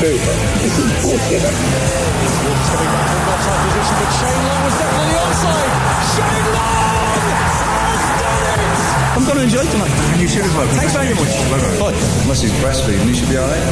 true, but this is bullshit. Wolves coming back from that top position, but Shane Long was definitely onside. Shane Long has done it! I'm going to enjoy tonight. And you should as well. Thanks very much. Bye. Unless he's breastfeeding, he should be alright.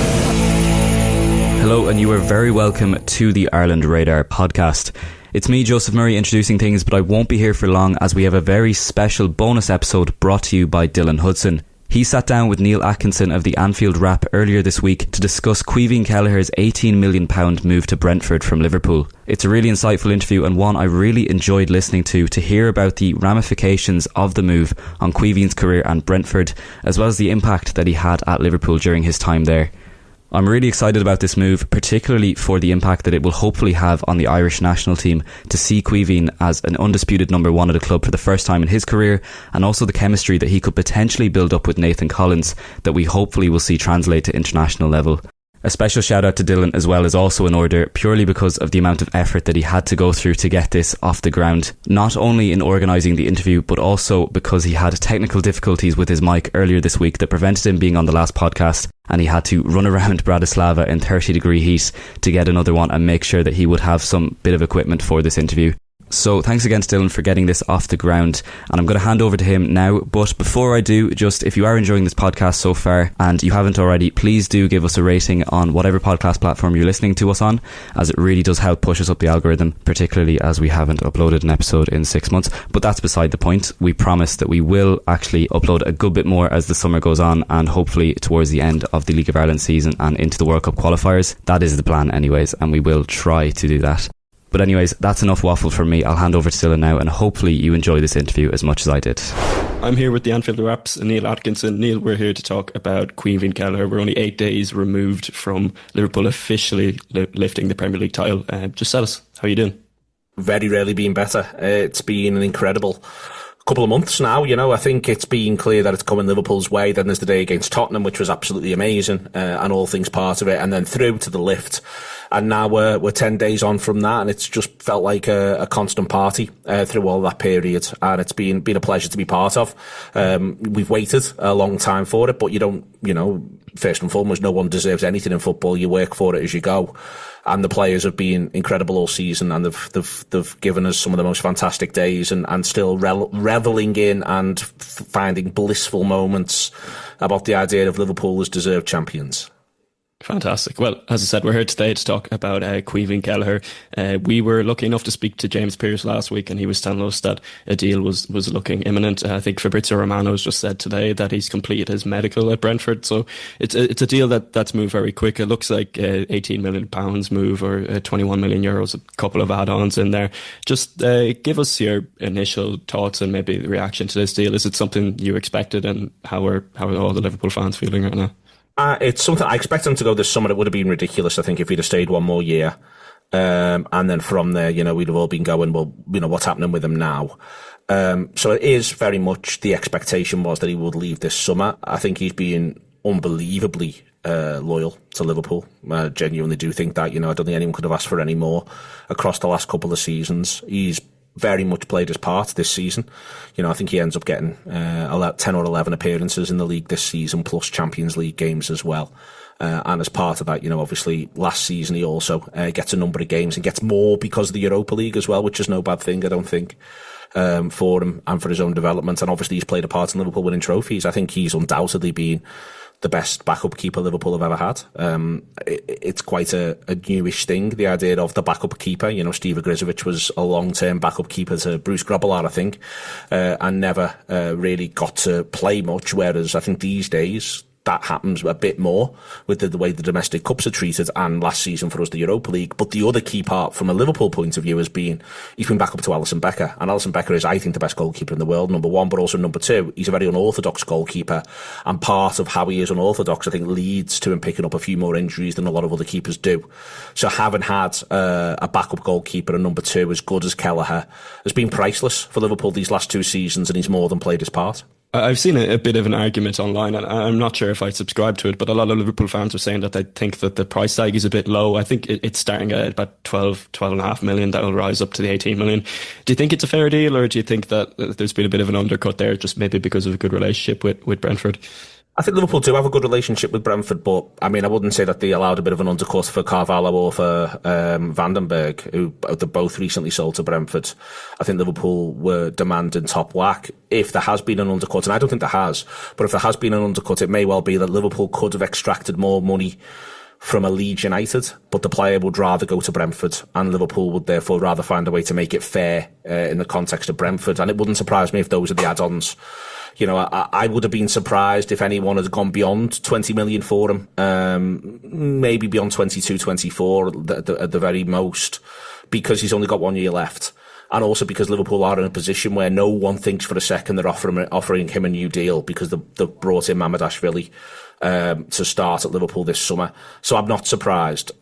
Hello, and you are very welcome to the Ireland Radar podcast. It's me, Joseph Murray, introducing things, but I won't be here for long as we have a very special bonus episode brought to you by Dylan Hudson. He sat down with Neil Atkinson of the Anfield Wrap earlier this week to discuss Caoimhin Kelleher's £18 million move to Brentford from Liverpool. It's a really insightful interview and one I really enjoyed listening to hear about the ramifications of the move on Caoimhin's career and Brentford, as well as the impact that he had at Liverpool during his time there. I'm really excited about this move, particularly for the impact that it will hopefully have on the Irish national team to see Caoimhin as an undisputed number one at a club for the first time in his career, and also the chemistry that he could potentially build up with Nathan Collins that we hopefully will see translate to international level. A special shout out to Dylan as well is also in order, purely because of the amount of effort that he had to go through to get this off the ground. Not only in organising the interview, but also because he had technical difficulties with his mic earlier this week that prevented him being on the last podcast, and he had to run around Bratislava in 30-degree heat to get another one and make sure that he would have some bit of equipment for this interview. So thanks again to Dylan for getting this off the ground, and I'm going to hand over to him now. But before I do, just if you are enjoying this podcast so far and you haven't already, please do give us a rating on whatever podcast platform you're listening to us on, as it really does help push us up the algorithm, particularly as we haven't uploaded an episode in 6 months. But that's beside the point. We promise that we will actually upload a good bit more as the summer goes on, and hopefully towards the end of the League of Ireland season and into the World Cup qualifiers. That is the plan anyways, and we will try to do that. But anyways, that's enough waffle from me. I'll hand over to Dylan now, and hopefully you enjoy this interview as much as I did. I'm here with the Anfield Wrap's Neil Atkinson. Neil, we're here to talk about Caoimhin Kelleher. We're only 8 days removed from Liverpool officially lifting the Premier League title. Just tell us, how are you doing? Very rarely been better. It's been an incredible couple of months now. You know, I think it's been clear that it's coming Liverpool's way. Then there's the day against Tottenham, which was absolutely amazing, and all things part of it, and then through to the lift. And now we're 10 days on from that, and it's just felt like a constant party through all that period, and it's been a pleasure to be part of. We've waited a long time for it, but first and foremost, no one deserves anything in football. You work for it as you go. And the players have been incredible all season, and they've given us some of the most fantastic days, and still revelling in and finding blissful moments about the idea of Liverpool as deserved champions. Fantastic. Well, as I said, we're here today to talk about Caoimhin Kelleher. We were lucky enough to speak to James Pearce last week, and he was telling us that a deal was looking imminent. I think Fabrizio Romano has just said today that he's completed his medical at Brentford. So it's a deal that's moved very quick. It looks like £18 million move, or €21 million, a couple of add-ons in there. Just give us your initial thoughts and maybe the reaction to this deal. Is it something you expected, and how are all the Liverpool fans feeling right now? It's something I expect him to go this summer. It would have been ridiculous, I think, if he'd have stayed one more year. And then from there, we'd have all been going, well, what's happening with him now? So it is very much the expectation was that he would leave this summer. I think he's been unbelievably loyal to Liverpool. I genuinely do think that, I don't think anyone could have asked for any more across the last couple of seasons. He's very much played his part this season. I think he ends up getting 10 or 11 appearances in the league this season, plus Champions League games as well. And as part of that, obviously last season he also gets a number of games and gets more because of the Europa League as well, which is no bad thing, I don't think, for him and for his own development. And obviously he's played a part in Liverpool winning trophies. I think he's undoubtedly been the best backup keeper Liverpool have ever had. It's quite a newish thing, the idea of the backup keeper. Steve Ogrizovic was a long-term backup keeper to Bruce Grobbelaar, I think, and never really got to play much, whereas I think these days that happens a bit more with the way the domestic cups are treated, and last season for us the Europa League. But the other key part from a Liverpool point of view has been he's been back up to Alisson Becker, and Alisson Becker is, I think, the best goalkeeper in the world, number one, but also number two, he's a very unorthodox goalkeeper, and part of how he is unorthodox, I think, leads to him picking up a few more injuries than a lot of other keepers do. So having had a backup goalkeeper and number two as good as Kelleher has been priceless for Liverpool these last two seasons, and he's more than played his part. I've seen a bit of an argument online, and I'm not sure if I subscribe to it, but a lot of Liverpool fans are saying that they think that the price tag is a bit low. I think it's starting at about 12.5 million. That will rise up to the 18 million. Do you think it's a fair deal, or do you think that there's been a bit of an undercut there, just maybe because of a good relationship with Brentford? I think Liverpool do have a good relationship with Brentford, but I mean, I wouldn't say that they allowed a bit of an undercut for Carvalho or for Vandenberg, who they both recently sold to Brentford. I think Liverpool were demanding top whack. If there has been an undercut, and I don't think there has, but if there has been an undercut, it may well be that Liverpool could have extracted more money from a Leeds United, but the player would rather go to Brentford, and Liverpool would therefore rather find a way to make it fair in the context of Brentford. And it wouldn't surprise me if those are the add-ons. You know, I would have been surprised if anyone had gone beyond 20 million for him, maybe beyond 22, 24 at the very most, because he's only got 1 year left. And also because Liverpool are in a position where no one thinks for a second they're offering him a new deal, because they've brought in Mamadashvili to start at Liverpool this summer. So I'm not surprised.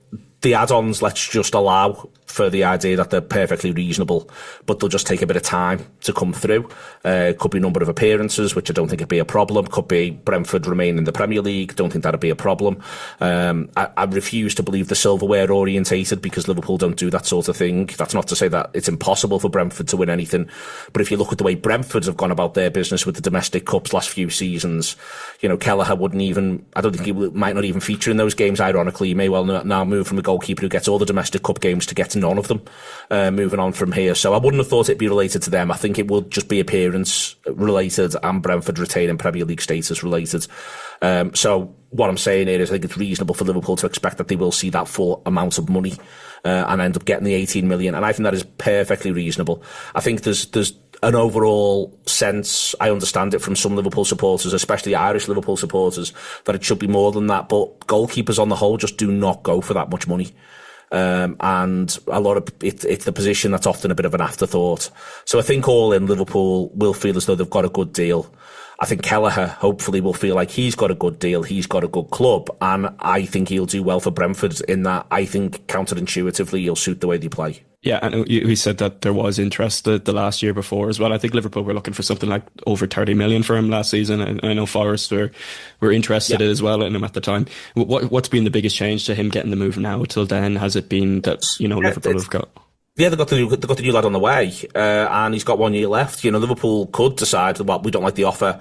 The add-ons, let's just allow for the idea that they're perfectly reasonable, but they'll just take a bit of time to come through. Could be a number of appearances, which I don't think would be a problem. Could be Brentford remain in the Premier League. Don't think that'd be a problem. I refuse to believe the silverware orientated, because Liverpool don't do that sort of thing. That's not to say that it's impossible for Brentford to win anything, but if you look at the way Brentford have gone about their business with the domestic cups last few seasons, you know, Kelleher wouldn't even, I don't think he might not even feature in those games. Ironically, he may well now move from a goalkeeper who gets all the domestic cup games to get none of them, moving on from here. So I wouldn't have thought it'd be related to them. I think it would just be appearance related and Brentford retaining Premier League status related. So what I'm saying here is I think it's reasonable for Liverpool to expect that they will see that full amount of money and end up getting the 18 million. And I think that is perfectly reasonable. I think there's an overall sense, I understand it from some Liverpool supporters, especially Irish Liverpool supporters, that it should be more than that. But goalkeepers on the whole just do not go for that much money. And a lot of it's the position that's often a bit of an afterthought. So I think all in, Liverpool will feel as though they've got a good deal. I think Kelleher hopefully will feel like he's got a good deal, he's got a good club, and I think he'll do well for Brentford in that I think counterintuitively he'll suit the way they play. Yeah, and we said that there was interest the last year before as well. I think Liverpool were looking for something like over 30 million for him last season, and I know Forest were interested as well in him at the time. What's been the biggest change to him getting the move now till then? Has it been that, you know, Liverpool have got... Yeah, they've got the new lad on the way, and he's got 1 year left. You know, Liverpool could decide, well, we don't like the offer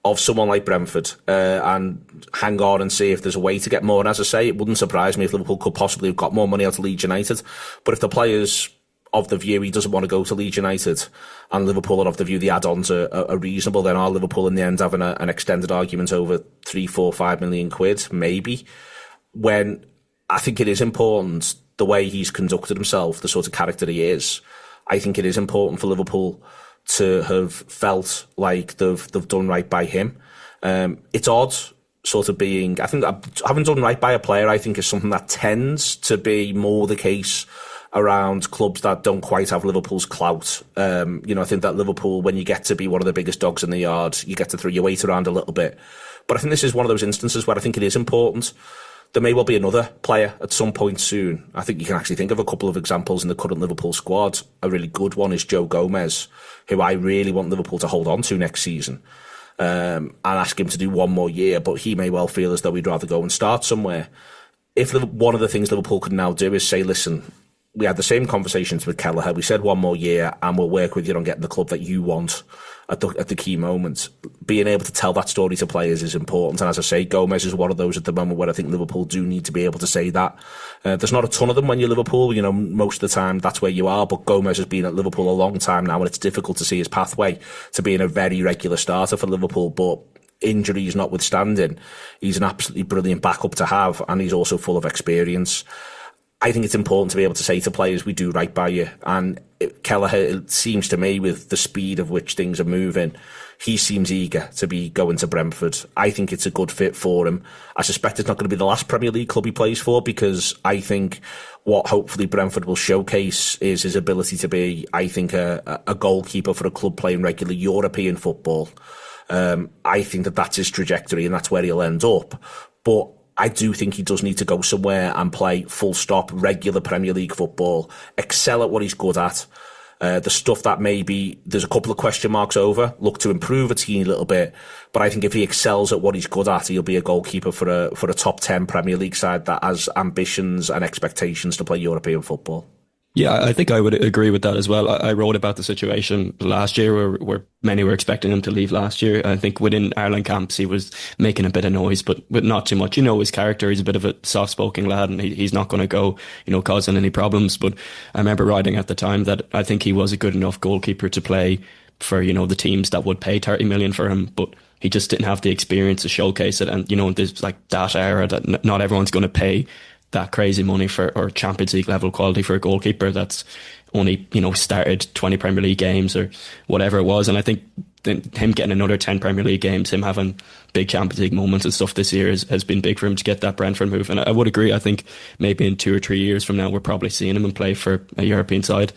of someone like Brentford, and hang on and see if there's a way to get more. And as I say, it wouldn't surprise me if Liverpool could possibly have got more money out of Leeds United. But if the player's of the view he doesn't want to go to Leeds United, and Liverpool are of the view the add-ons are reasonable, then are Liverpool in the end having an extended argument over 3, 4, 5 million quid? Maybe. When I think it is important, the way he's conducted himself, the sort of character he is, I think it is important for Liverpool to have felt like they've done right by him. It's odd sort of being, I think having done right by a player, I think is something that tends to be more the case around clubs that don't quite have Liverpool's clout. You know, I think that Liverpool, when you get to be one of the biggest dogs in the yard, you get to throw your weight around a little bit. But I think this is one of those instances where I think it is important. There may well be another player at some point soon. I think you can actually think of a couple of examples in the current Liverpool squad. A really good one is Joe Gomez, who I really want Liverpool to hold on to next season, and ask him to do 1 more year, but he may well feel as though we'd rather go and start somewhere. If one of the things Liverpool could now do is say, listen, we had the same conversations with Kelleher, we said 1 more year and we'll work with you on getting the club that you want at the key moments. Being able to tell that story to players is important, and as I say, Gomez is one of those at the moment where I think Liverpool do need to be able to say that. There's not a ton of them when you're Liverpool, you know, most of the time that's where you are, but Gomez has been at Liverpool a long time now, and it's difficult to see his pathway to being a very regular starter for Liverpool. But injuries notwithstanding, he's an absolutely brilliant backup to have, and he's also full of experience. I think it's important to be able to say to players, we do right by you. And Kelleher, it seems to me, with the speed of which things are moving, he seems eager to be going to Brentford. I think it's a good fit for him. I suspect it's not going to be the last Premier League club he plays for, because I think what hopefully Brentford will showcase is his ability to be, I think, a goalkeeper for a club playing regular European football. I think that's his trajectory, and that's where he'll end up. But I do think he does need to go somewhere and play full stop regular Premier League football, excel at what he's good at. The stuff that maybe there's a couple of question marks over, look to improve a teeny little bit. But I think if he excels at what he's good at, he'll be a goalkeeper for a top 10 Premier League side that has ambitions and expectations to play European football. Yeah, I think I would agree with that as well. I wrote about the situation last year where many were expecting him to leave last year. I think within Ireland camps he was making a bit of noise, but not too much. You know his character, he's a bit of a soft-spoken lad and he's not going to go, causing any problems. But I remember writing at the time that I think he was a good enough goalkeeper to play for, the teams that would pay 30 million for him, but he just didn't have the experience to showcase it. And, there's like that era that not everyone's going to pay that crazy money for, or Champions League level quality for a goalkeeper that's only, started 20 Premier League games or whatever it was. And I think him getting another 10 Premier League games, him having big Champions League moments and stuff this year has been big for him to get that Brentford move. And I would agree. I think maybe in 2 or 3 years from now, we're probably seeing him and play for a European side.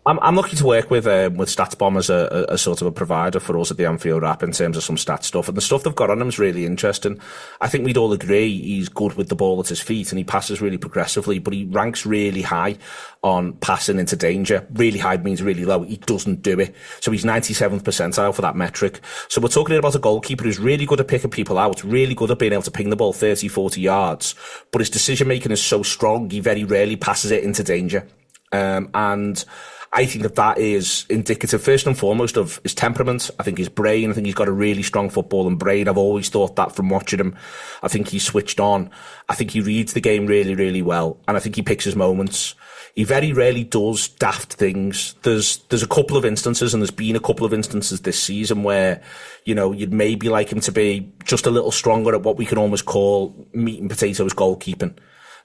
I'm lucky to work with StatsBomb as a sort of a provider for us at the Anfield app in terms of some stat stuff, and the stuff they've got on him is really interesting. I think we'd all agree he's good with the ball at his feet and he passes really progressively, but he ranks really high on passing into danger. Really high means really low. He doesn't do it. So he's 97th percentile for that metric. So we're talking about a goalkeeper who's really good at picking people out, really good at being able to ping the ball 30, 40 yards, but his decision making is so strong, he very rarely passes it into danger. And I think that is indicative, first and foremost, of his temperament. I think his brain. I think he's got a really strong footballing brain. I've always thought that from watching him. I think he's switched on. I think he reads the game really, really well. And I think he picks his moments. He very rarely does daft things. There's a couple of instances, and there's been a couple of instances this season where, you'd maybe like him to be just a little stronger at what we can almost call meat and potatoes goalkeeping.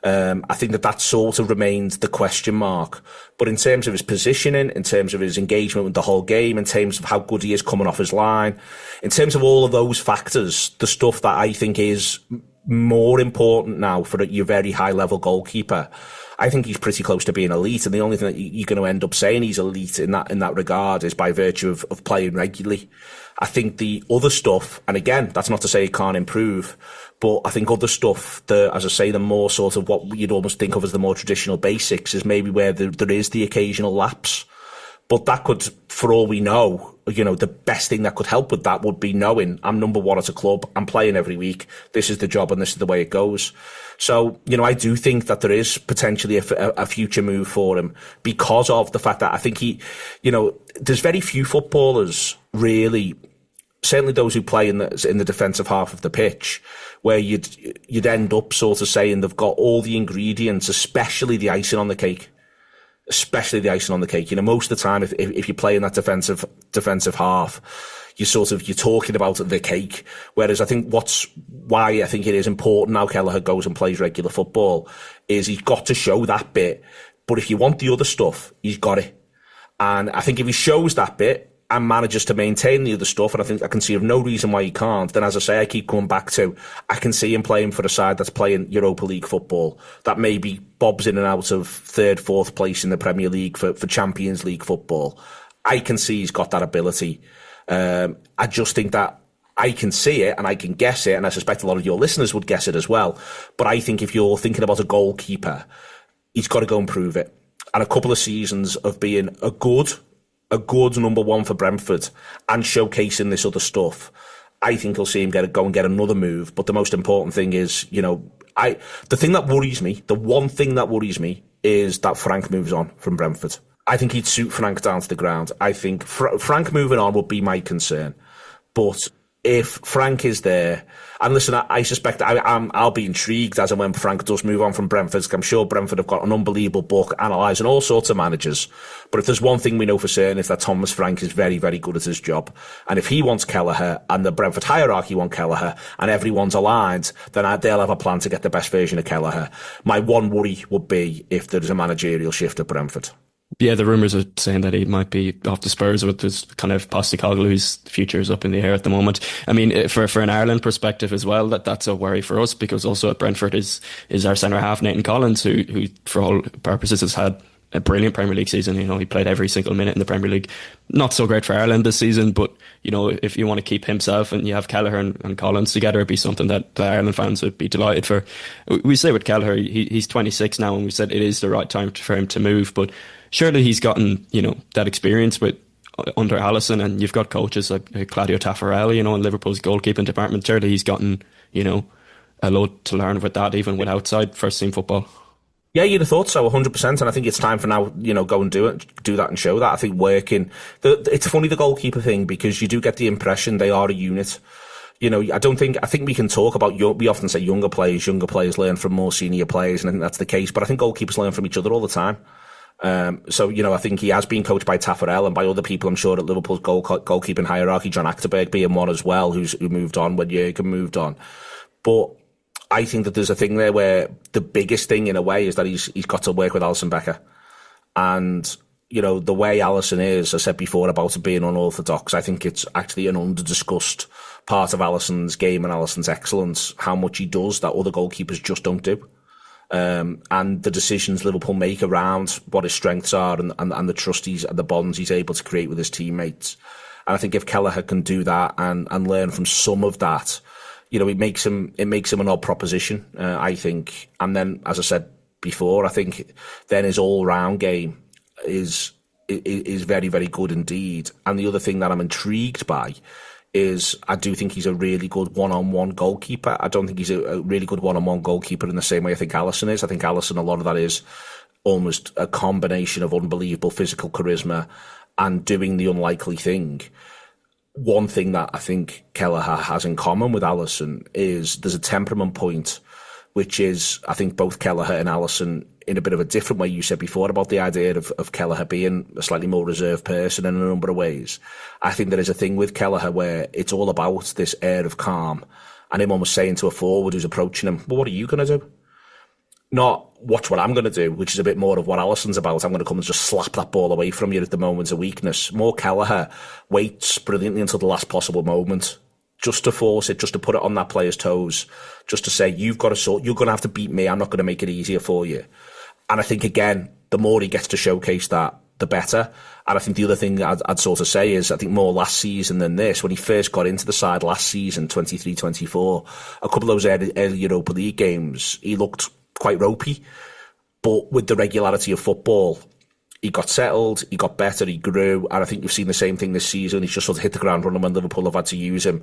I think that sort of remains the question mark. But in terms of his positioning, in terms of his engagement with the whole game, in terms of how good he is coming off his line, in terms of all of those factors, the stuff that I think is more important now for your very high level goalkeeper, I think he's pretty close to being elite. And the only thing that you're going to end up saying he's elite in that regard is by virtue of playing regularly. I think the other stuff, and again, that's not to say it can't improve, but I think other stuff, as I say, the more sort of what you'd almost think of as the more traditional basics is maybe where there is the occasional lapse. But that could, for all we know, the best thing that could help with that would be knowing I'm number one at a club, I'm playing every week, this is the job and this is the way it goes. So, I do think that there is potentially a future move for him because of the fact that I think there's very few footballers really, certainly those who play in the defensive half of the pitch, where you'd end up sort of saying they've got all the ingredients, especially the icing on the cake. Most of the time, if you play in that defensive half, you're talking about the cake. Whereas I think why I think it is important now Kelleher goes and plays regular football is he's got to show that bit. But if you want the other stuff, he's got it. And I think if he shows that bit and manages to maintain the other stuff, and I think I can see of no reason why he can't, then as I say, I keep coming back to, I can see him playing for a side that's playing Europa League football, that maybe bobs in and out of 3rd, 4th place in the Premier League for Champions League football. I can see he's got that ability. I just think that I can see it and I can guess it, and I suspect a lot of your listeners would guess it as well. But I think if you're thinking about a goalkeeper, he's got to go and prove it. And a couple of seasons of being a good number one for Brentford and showcasing this other stuff, I think he'll see him go and get another move. But the most important thing is, the one thing that worries me is that Frank moves on from Brentford. I think he'd suit Frank down to the ground. I think Frank moving on would be my concern. But if Frank is there, and listen, I suspect I'll be intrigued as and when Frank does move on from Brentford, because I'm sure Brentford have got an unbelievable book analysing all sorts of managers. But if there's one thing we know for certain, it's that Thomas Frank is very, very good at his job. And if he wants Kelleher, and the Brentford hierarchy want Kelleher, and everyone's aligned, then they'll have a plan to get the best version of Kelleher. My one worry would be if there's a managerial shift at Brentford. Yeah, the rumours are saying that he might be off the Spurs with this kind of Postecoglou, whose future is up in the air at the moment. I mean, for an Ireland perspective as well, that's a worry for us, because also at Brentford is our centre half, Nathan Collins, who for all purposes has had a brilliant Premier League season. He played every single minute in the Premier League. Not so great for Ireland this season, but if you want to keep himself and you have Kelleher and Collins together, it'd be something that the Ireland fans would be delighted for. We say with Kelleher, he's 26 now, and we said it is the right time for him to move, but surely he's gotten, that experience under Allison, and you've got coaches like Claudio Taffarelli, in Liverpool's goalkeeping department. Surely he's gotten, a lot to learn with that, even with outside first team football. Yeah, you'd have thought so, 100%. And I think it's time for now, go and do that and show that. I think it's funny, the goalkeeper thing, because you do get the impression they are a unit. I think we can talk about, we often say younger players learn from more senior players, and I think that's the case. But I think goalkeepers learn from each other all the time. I think he has been coached by Taffarel and by other people, I'm sure, at Liverpool's goalkeeping hierarchy, John Achterberg being one as well, who moved on when Jurgen moved on. But I think that there's a thing there where the biggest thing, in a way, is that he's got to work with Alisson Becker. And, the way Alisson is, I said before about it being unorthodox, I think it's actually an under-discussed part of Alisson's game and Alisson's excellence, how much he does that other goalkeepers just don't do. And the decisions Liverpool make around what his strengths are and the trust and the bonds he's able to create with his teammates. And I think if Kelleher can do that and learn from some of that, it makes him an odd proposition, I think. And then, as I said before, I think then his all-round game is very, very good indeed. And the other thing that I'm intrigued by is I do think he's a really good one-on-one goalkeeper. I don't think he's a really good one-on-one goalkeeper in the same way I think Alisson is. I think Alisson, a lot of that is almost a combination of unbelievable physical charisma and doing the unlikely thing. One thing that I think Kelleher has in common with Alisson is there's a temperament point, which is, I think, both Kelleher and Alisson, in a bit of a different way. You said before about the idea of Kelleher being a slightly more reserved person in a number of ways. I think there is a thing with Kelleher where it's all about this air of calm, and him almost saying to a forward who's approaching him, well, what are you going to do? Not, watch what I'm going to do, which is a bit more of what Alisson's about. I'm going to come and just slap that ball away from you at the moment's of weakness. More Kelleher waits brilliantly until the last possible moment, just to force it, just to put it on that player's toes, just to say, you're going to have to beat me. I'm not going to make it easier for you. And I think, again, the more he gets to showcase that, the better. And I think the other thing I'd sort of say is, I think more last season than this, when he first got into the side last season, 23-24, a couple of those early Europa League games, he looked quite ropey, but with the regularity of football, he got settled, he got better, he grew, and I think you've seen the same thing this season. He's just sort of hit the ground running when Liverpool have had to use him.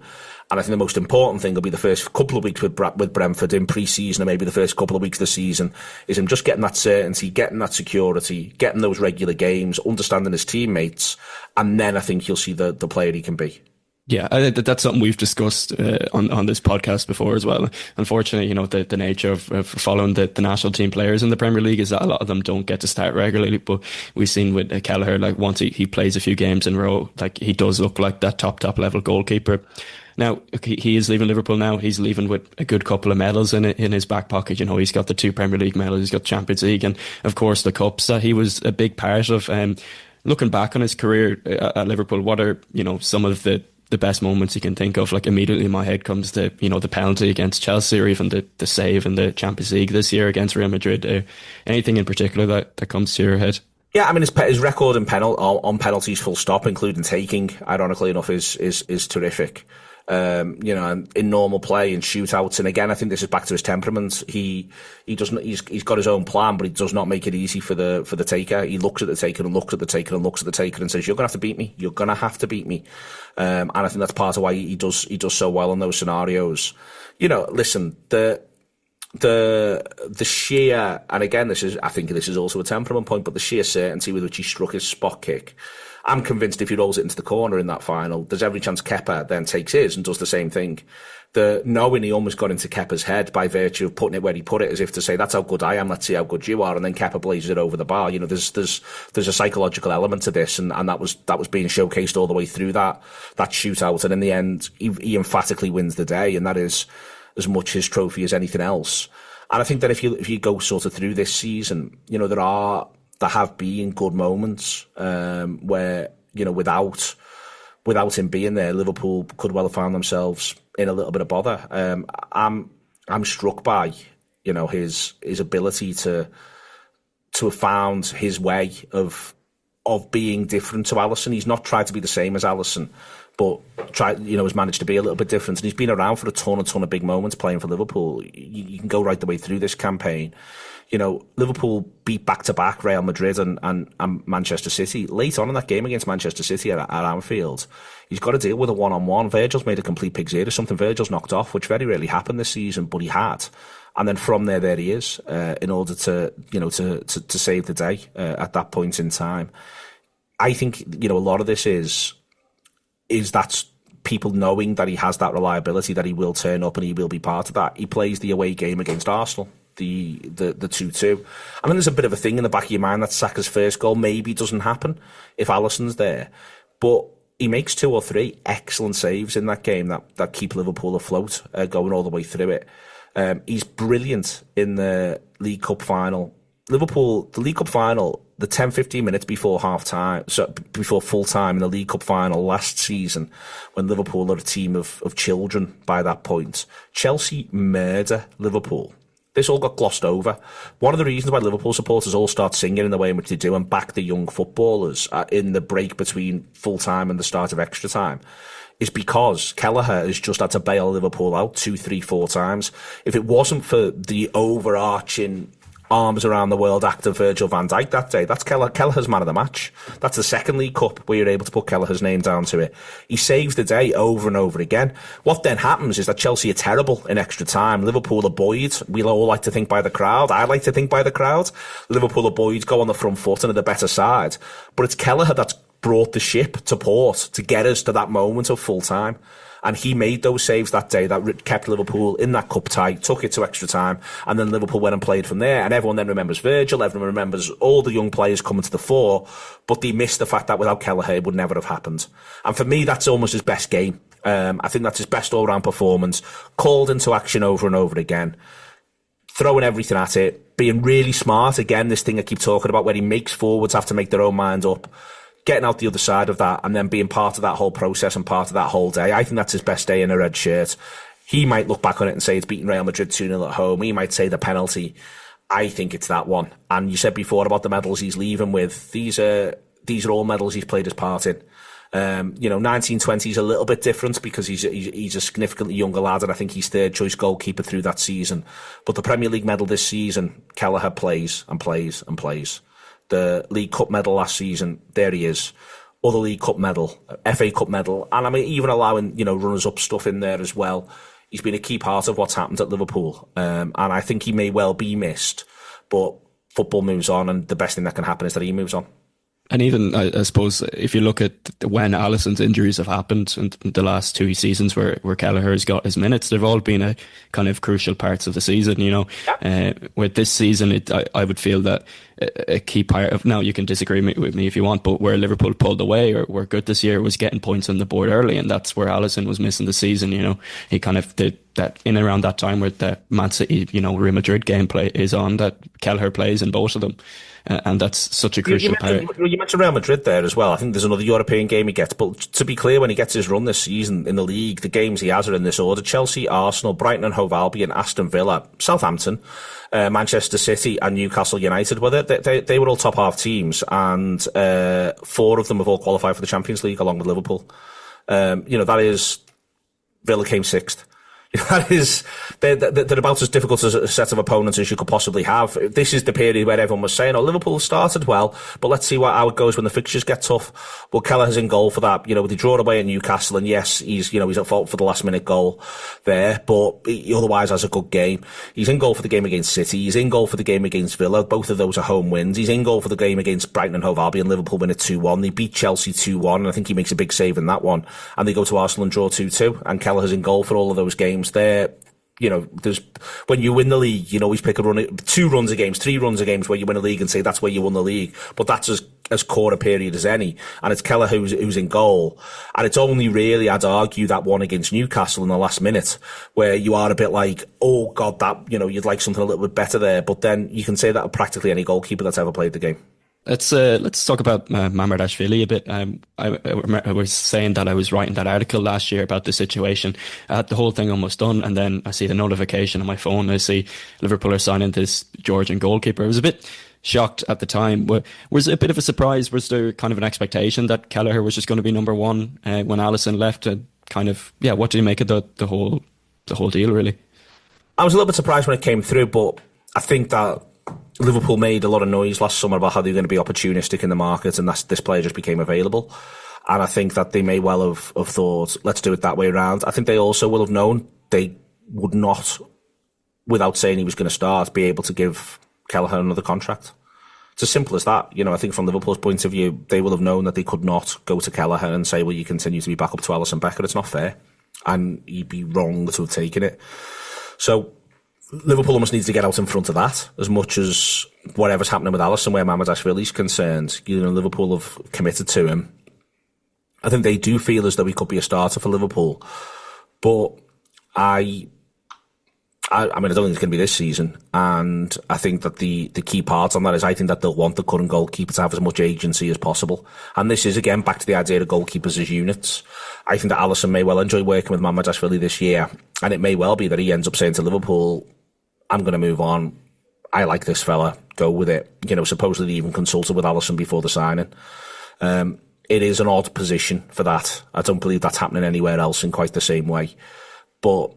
And I think the most important thing will be the first couple of weeks with Brentford in pre-season, or maybe the first couple of weeks of the season, is him just getting that certainty, getting that security, getting those regular games, understanding his teammates, and then I think you'll see the player he can be. Yeah, I think that's something we've discussed on this podcast before as well. Unfortunately, the nature of following the national team players in the Premier League is that a lot of them don't get to start regularly. But we've seen with Kelleher, like once he plays a few games in a row, like he does look like that top level goalkeeper. Now, he is leaving Liverpool now. He's leaving with a good couple of medals in his back pocket. He's got the 2 Premier League medals, he's got Champions League, and of course the cups that he was a big part of. Looking back on his career at Liverpool, what are some of the best moments you can think of? Like immediately in my head comes the penalty against Chelsea, or even the save in the Champions League this year against Real Madrid. Anything in particular that comes to your head? Yeah, I mean his record on penalties, full stop, including taking, ironically enough, is terrific. And in normal play and shootouts, and again, I think this is back to his temperament. He's got his own plan, but he does not make it easy for the taker. He looks at the taker and looks at the taker and looks at the taker and says, "You're gonna have to beat me. You're gonna have to beat me." And I think that's part of why he does so well in those scenarios. Listen, the sheer, and again, I think this is also a temperament point, but the sheer certainty with which he struck his spot kick. I'm convinced if he rolls it into the corner in that final, there's every chance Kepa then takes his and does the same thing. The knowing he almost got into Kepa's head by virtue of putting it where he put it, as if to say, that's how good I am, let's see how good you are, and then Kepa blazes it over the bar. There's a psychological element to this, and that was being showcased all the way through that shootout, and in the end, he emphatically wins the day, and that is as much his trophy as anything else. And I think that if you go sort of through this season, there have been good moments where, without him being there, Liverpool could well have found themselves in a little bit of bother. I'm struck by, his ability to have found his way of being different to Alisson. He's not tried to be the same as Alisson, but has managed to be a little bit different. And he's been around for a ton of big moments playing for Liverpool. You can go right the way through this campaign. Liverpool beat back-to-back Real Madrid and Manchester City. Late on in that game against Manchester City at Anfield, he's got to deal with a one-on-one. Virgil's made a complete pig's ear of something Virgil's knocked off, which very rarely happened this season, but he had. And then from there he is, in order to save the day at that point in time. I think, a lot of this is that people knowing that he has that reliability, that he will turn up and he will be part of that. He plays the away game against Arsenal, the 2-2. I mean, there's a bit of a thing in the back of your mind that Saka's first goal maybe doesn't happen if Alisson's there. But he makes 2 or 3 excellent saves in that game that keep Liverpool afloat, going all the way through it. He's brilliant in the League Cup final. Liverpool, the League Cup final, the 10-15 minutes before before full time in the League Cup final last season, when Liverpool are a team of children by that point, Chelsea murder Liverpool. This all got glossed over. One of the reasons why Liverpool supporters all start singing in the way in which they do and back the young footballers in the break between full time and the start of extra time is because Kelleher has just had to bail Liverpool out 2, 3, 4 times. If it wasn't for the overarching arms around the world act of Virgil van Dijk that day, that's Kelleher's man of the match. That's the second League Cup where you're able to put Kelleher's name down to it. He saves the day over and over again. What then happens is that Chelsea are terrible in extra time. Liverpool are buoyed. We all like to think by the crowd. I like to think by the crowd. Liverpool are buoyed, go on the front foot and are the better side. But it's Kelleher that's brought the ship to port to get us to that moment of full time. And he made those saves that day that kept Liverpool in that cup tie, took it to extra time, and then Liverpool went and played from there. And everyone then remembers Virgil, everyone remembers all the young players coming to the fore, but they missed the fact that without Kelleher it would never have happened. And for me, that's almost his best game. I think that's his best all-round performance, called into action over and over again, throwing everything at it, being really smart. Again, this thing I keep talking about where he makes forwards have to make their own mind up, getting out the other side of that and then being part of that whole process and part of that whole day. I think that's his best day in a red shirt. He might look back on it and say it's beating Real Madrid 2-0 at home. He might say the penalty. I think it's that one. And you said before about the medals he's leaving with. These are all medals he's played his part in. 1920 is a little bit different because he's a significantly younger lad, and I think he's third choice goalkeeper through that season. But the Premier League medal this season, Kelleher plays and plays and plays. The League Cup medal last season, there he is. Other League Cup medal, FA Cup medal, and I mean even allowing runners-up stuff in there as well. He's been a key part of what's happened at Liverpool, and I think he may well be missed. But football moves on, and the best thing that can happen is that he moves on. And even, I suppose, if you look at when Alisson's injuries have happened in the last 2 seasons where Kelleher's got his minutes, they've all been a kind of crucial parts of the season, With this season, I would feel that a key part of, now you can disagree with me if you want, but where Liverpool pulled away or were good this year was getting points on the board early, and that's where Alisson was missing the season, He kind of did that in around that time where the Man City, Real Madrid gameplay is on, that Kelleher plays in both of them. And that's such a crucial part. You mentioned Real Madrid there as well. I think there's another European game he gets. But to be clear, when he gets his run this season in the league, the games he has are in this order: Chelsea, Arsenal, Brighton and Hove Albion, Aston Villa, Southampton, Manchester City and Newcastle United. Well, they were all top half teams, and 4 of them have all qualified for the Champions League along with Liverpool. That is, Villa came 6th. That is, they're about as difficult as a set of opponents as you could possibly have. This is the period where everyone was saying, Liverpool started well, but let's see how it goes when the fixtures get tough. Well, Kelleher's in goal for that. They draw away at Newcastle, and yes, he's at fault for the last minute goal there, but he otherwise has a good game. He's in goal for the game against City. He's in goal for the game against Villa. Both of those are home wins. He's in goal for the game against Brighton and Hove Albion. Liverpool win it 2-1. They beat Chelsea 2-1, and I think he makes a big save in that one. And they go to Arsenal and draw 2-2, and Kelleher's in goal for all of those games there. There's, when you win the league, you always pick 2 runs of games, 3 runs of games where you win a league and say that's where you won the league. But that's as core a period as any. And it's Kelleher who's in goal. And it's only really, I'd argue, that one against Newcastle in the last minute where you are a bit like, oh God, that, you'd like something a little bit better there. But then you can say that of practically any goalkeeper that's ever played the game. Let's talk about Mamardashvili a bit. I was saying that I was writing that article last year about the situation. I had the whole thing almost done, and then I see the notification on my phone. I see Liverpool are signing this Georgian goalkeeper. I was a bit shocked at the time. Was it a bit of a surprise? Was there kind of an expectation that Kelleher was just going to be number one when Alisson left? What do you make of the whole deal, really? I was a little bit surprised when it came through, but I think that Liverpool made a lot of noise last summer about how they were going to be opportunistic in the market, and this player just became available. And I think that they may well have thought, let's do it that way around. I think they also will have known they would not without saying he was going to start, be able to give Kelleher another contract. It's as simple as that. You know, I think from Liverpool's point of view, they will have known that they could not go to Kelleher and say, well, you continue to be back up to Alisson Becker. It's not fair. And he'd be wrong to have taken it. So Liverpool almost needs to get out in front of that as much as whatever's happening with Alisson, where Mamardashvili's concerned. You know, Liverpool have committed to him. I think they do feel as though he could be a starter for Liverpool. But I mean, I don't think it's going to be this season. And I think that the key part on that is I think that they'll want the current goalkeeper to have as much agency as possible. And this is, again, back to the idea of goalkeepers as units. I think that Alisson may well enjoy working with Mamardashvili this year. And it may well be that he ends up saying to Liverpool, I'm going to move on. I like this fella. Go with it. You know, supposedly he even consulted with Alisson before the signing. It is an odd position for that. I don't believe that's happening anywhere else in quite the same way. But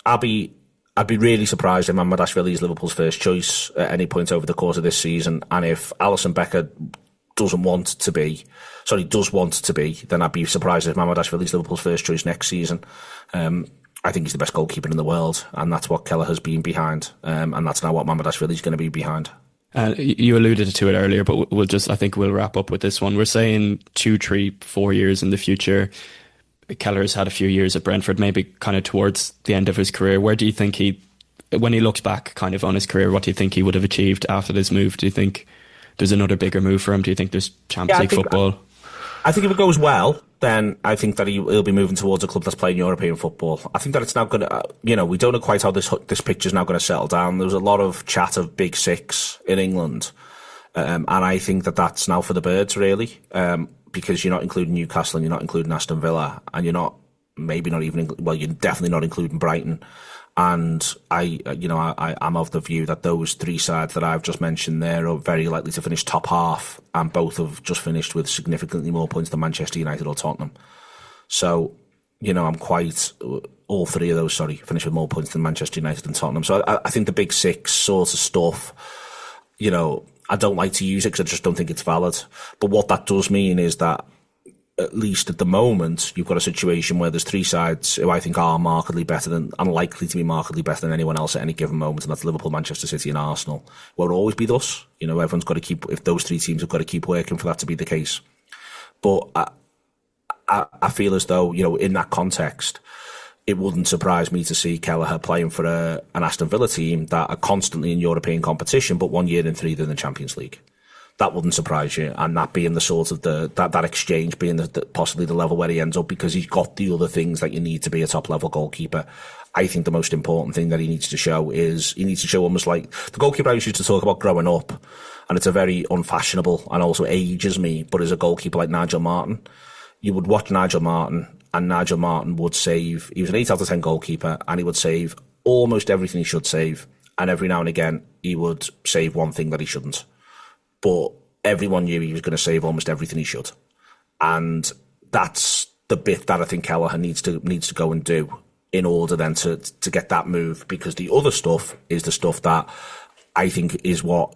I'd be really surprised if Mamardashvili is Liverpool's first choice at any point over the course of this season. And if Alisson Becker does want to be, then I'd be surprised if Mamardashvili is Liverpool's first choice next season. I think he's the best goalkeeper in the world, and that's what Kelleher has been behind. And that's now what Mamardashvili is going to be behind. You alluded to it earlier, but I think we'll wrap up with this one. We're saying 2, 3, 4 years in the future. Kelleher's had a few years at Brentford, maybe kind of towards the end of his career. Where do you think when he looks back kind of on his career, what do you think he would have achieved after this move? Do you think there's another bigger move for him? Do you think there's Champions League football? I think if it goes well, then I think that he'll be moving towards a club that's playing European football. I think that it's now going to, we don't know quite how this picture's now going to settle down. There was a lot of chat of Big Six in England. And I think that that's now for the birds, really. Because you're not including Newcastle and you're not including Aston Villa, and you're definitely not including Brighton. And I'm of the view that those 3 sides that I've just mentioned there are very likely to finish top half, and both have just finished with significantly more points than Manchester United or Tottenham. So, I'm quite, all 3 of those, finish with more points than Manchester United and Tottenham. So I think the Big Six sort of stuff, I don't like to use it because I just don't think it's valid. But what that does mean is that, at least at the moment, you've got a situation where there's 3 sides who I think are markedly better and likely to be markedly better than anyone else at any given moment, and that's Liverpool, Manchester City and Arsenal. Won't always be thus. Everyone's got to keep, if those 3 teams have got to keep working for that to be the case. But I feel as though, in that context, it wouldn't surprise me to see Kelleher playing for an Aston Villa team that are constantly in European competition, but 1 year in 3 they're in the Champions League. That wouldn't surprise you, and that being the sort of that exchange being possibly the level where he ends up, because he's got the other things that you need to be a top level goalkeeper. I think the most important thing that he needs to show is almost like the goalkeeper I used to talk about growing up, and it's a very unfashionable and also ages me, but as a goalkeeper like Nigel Martin, you would watch Nigel Martin, and Nigel Martin would save. He was an 8 out of 10 goalkeeper, and he would save almost everything he should save, and every now and again he would save one thing that he shouldn't. But everyone knew he was going to save almost everything he should. And that's the bit that I think Kelleher needs to go and do in order then to get that move, because the other stuff is the stuff that I think is what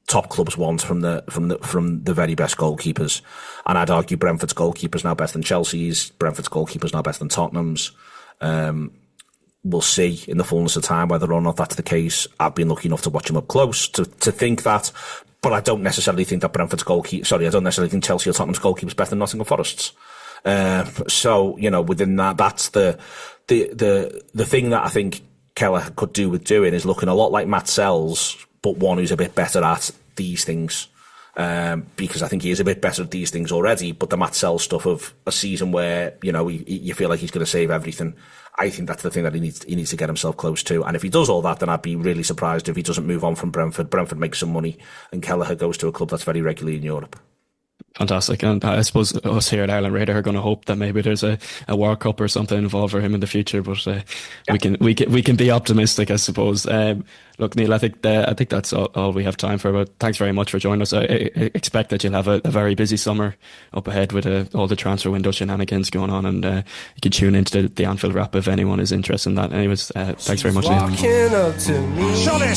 top clubs want from the very best goalkeepers. And I'd argue Brentford's goalkeeper's now better than Chelsea's, Brentford's goalkeeper's now better than Tottenham's. We'll see in the fullness of time whether or not that's the case. I've been lucky enough to watch him up close to think that. But I don't necessarily think that I don't necessarily think Chelsea or Tottenham's goalkeeper is better than Nottingham Forest's. So, within that, that's the thing that I think Kelleher could do with doing is looking a lot like Matt Sells, but one who's a bit better at these things. Because I think he is a bit better at these things already, but the Matt Sells stuff of a season where, you feel like he's going to save everything, I think that's the thing that he needs to get himself close to. And if he does all that, then I'd be really surprised if he doesn't move on from Brentford. Brentford makes some money, and Kelleher goes to a club that's very regularly in Europe. Fantastic. And I suppose us here at Ireland Radar are going to hope that maybe there's a World Cup or something involved for him in the future, but we can be optimistic, I suppose. Look, Neil, I think that's all we have time for, but thanks very much for joining us. I expect that you'll have a very busy summer up ahead with all the transfer window shenanigans going on, and you can tune into the Anfield Wrap if anyone is interested in that. Anyways, thanks very much, Neil. Shonis,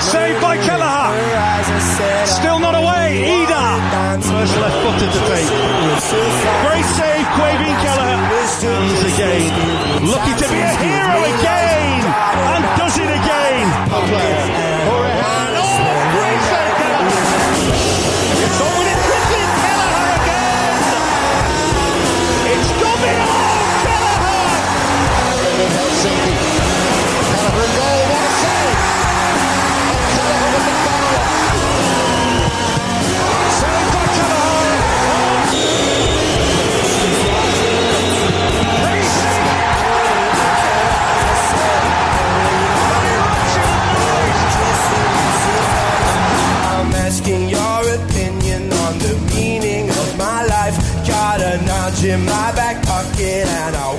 saved by Kelleher, still not away, Ida, first left-footed to take. Great save, Caoimhin Kelleher, he's again looking to be a hero again, and does it again. in my back pocket and I